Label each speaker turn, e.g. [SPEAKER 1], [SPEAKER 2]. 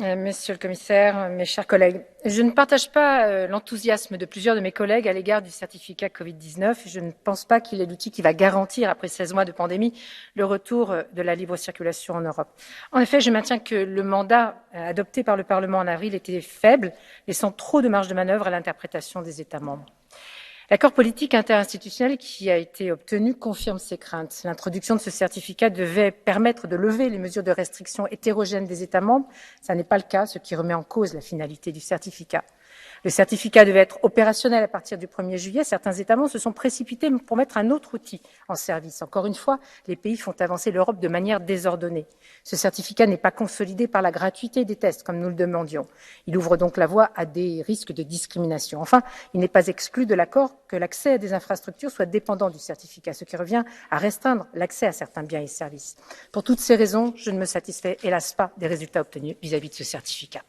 [SPEAKER 1] Monsieur le Commissaire, mes chers collègues, je ne partage pas l'enthousiasme de plusieurs de mes collègues à l'égard du certificat Covid-19. Je ne pense pas qu'il est l'outil qui va garantir, après 16 mois de pandémie, le retour de la libre circulation en Europe. En effet, je maintiens que le mandat adopté par le Parlement en avril était faible, laissant trop de marge de manœuvre à l'interprétation des États membres. L'accord politique interinstitutionnel qui a été obtenu confirme ces craintes. L'introduction de ce certificat devait permettre de lever les mesures de restriction hétérogènes des États membres. Ce n'est pas le cas, ce qui remet en cause la finalité du certificat. Le certificat devait être opérationnel à partir du 1er juillet. Certains États membres se sont précipités pour mettre un autre outil en service. Encore une fois, les pays font avancer l'Europe de manière désordonnée. Ce certificat n'est pas consolidé par la gratuité des tests, comme nous le demandions. Il ouvre donc la voie à des risques de discrimination. Enfin, il n'est pas exclu de l'accord que l'accès à des infrastructures soit dépendant du certificat, ce qui revient à restreindre l'accès à certains biens et services. Pour toutes ces raisons, je ne me satisfais hélas pas des résultats obtenus vis-à-vis de ce certificat.